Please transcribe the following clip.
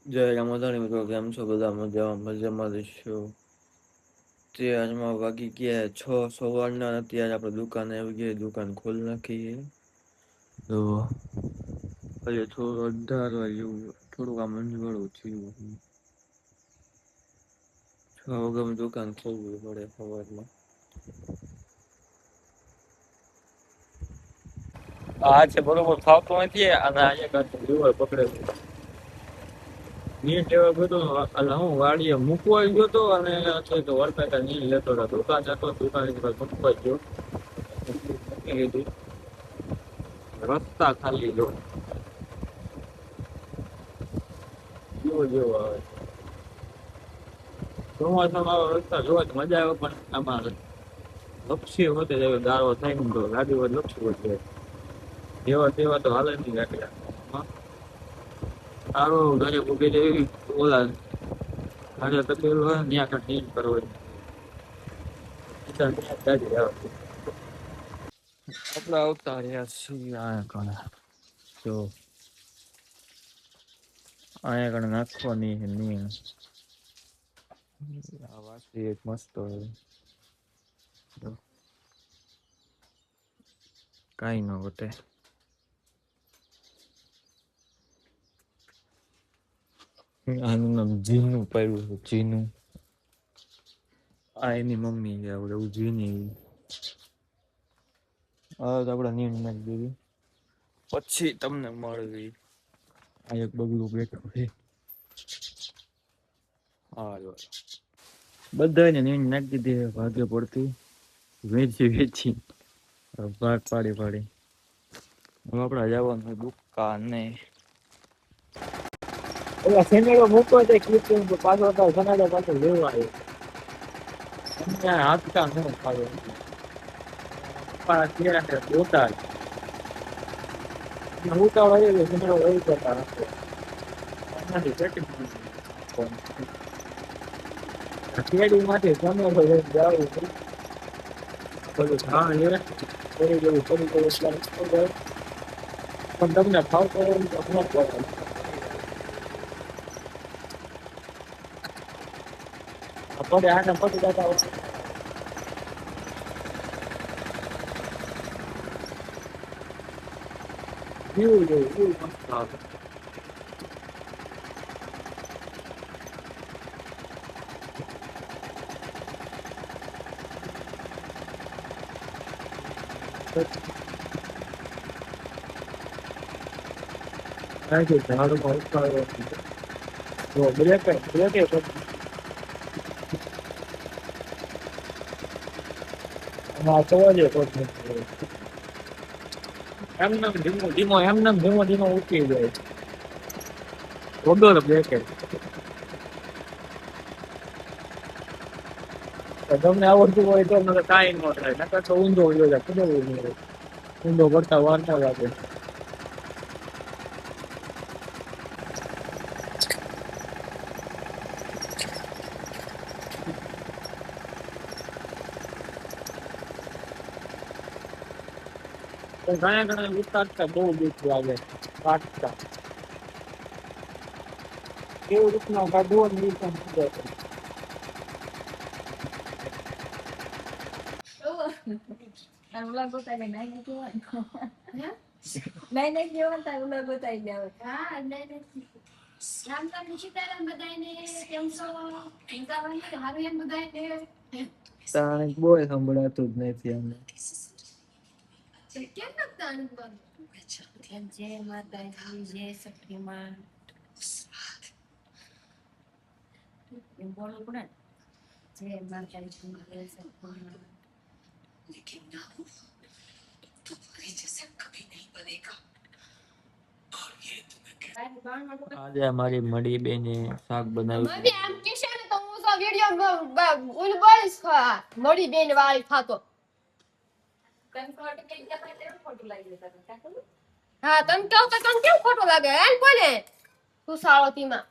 જય રામાધાણી મિત્રો, કેમ છો બધા? મજામાં રહેશો. અત્યારમાં વાગી ગયા 6 સવારના. અત્યારે આપણે દુકાને આવી ગયા, દુકાન ખોલી નાખીએ. તો હજુ થોડું 18 જેવું થોડુંક આમ અંજવાળું થયું. 6 વાગે દુકાન ખોલવી પડે સવારમાં. આ છે બરોબર ફાવતું નથી અને અહીંયા કાંઈ પકડે નીટ એવા બધું. એટલે હું વાડીએ મૂકવા ગયો તો અને વરપેટા નીટ લેતો હતો. દુકાન જતો, દુકાન મૂકવા ગયો, મૂકી દીધી. રસ્તા ખાલી જો જેવો જેવો આવે. ચોમાસામાં આવા રસ્તા જોવા જ મજા આવે, પણ આમાં લપસી હોતે જાય ગાળો થાય ને તો ગાડી હોય લપસી હોત જાય. જેવા તેવા તો હાલે નહીં ગાડી. સારો ઘરે ઉભી રહી ઓલા ઘરે તકેલું હોય ત્યાં કાંઈ નીટ કરવો ગાડી આવે. આપણે આવતા રહ્યા છીએ અહીંયા કણે. જો અહીંયા કણે નાખવાની છે નહીં. આ વાસી એક મસ્ત હોય. કાંઈ ન ઘટે. આનું નામ જીનું પાડ્યું છે, જીનું. આ એની મમ્મી છે, આપણે જીની. હવે તો આપણે નીણ નાખી દેવી, પછી તમને મળવી. આ એક બગલું બેઠું છે. હા, બધાને નીણ નાખી દીધી. ભાગે પડતી વેચી વેચી ભાગ પાડી પાડી. હવે આપણે જવાનું દુકાને. સેનેડો મૂકો છે ક્લિપિંગ પાછો તો સેનેડો પાછો લેવા આવ્યો. હાથ કામ ન ખાવે પણ અત્યારે બોટાદ ઉતાવળ આવી ગયો. સેનેડો વહી જતા એનાથી પેટી કેડીમાંથી સેનેડો લઈને જવું બધું ખાણ લે પડી ગયું પડી ગયું. પણ તમને ફાવતો હોય તો ન પડે. પડે આને પડી જતા હોય. એવું મસ્ત આવે. ઝાડુ બ્રેક એમને ધીમો ધીમો ઉઠી જાય વગર બ્રેક. તમને આવડતું હોય તો મને કાંઈ ન થાય, નકર તો ઊંધો હોય જાય. ખબર નહીં ઊંધો કરતા વાર ના લાગે. ઘણા ઘણા ઉતારતા બહુ બીક લાગે. કાઢતા કેવું રીતના કાઢવો ને એ પણ ખબર છે. બોય સંભળાતું જ નથી અમને. જય માતાજી, જય શક્તિમાં. બોલવું પડે. જય માતાજી, જય શક્તિમાં. लेकिन ना तुम्हारे जैसे कभी नहीं बनेगा और ये तुम्हें આજે અમારી મળી બેને શાક બનાવ્યું. મમ્મી આમ કેશે ને તો હું તો વિડિયો ઉલ બોલીશ મળી બેન વાળી થાતો કન્ફર્ટ કે ગયા તો ખોટું લાગી જતા. હા તને કહો તો તને કેવું ખોટું લાગે એમ બોલે તું સાળોતીમાં.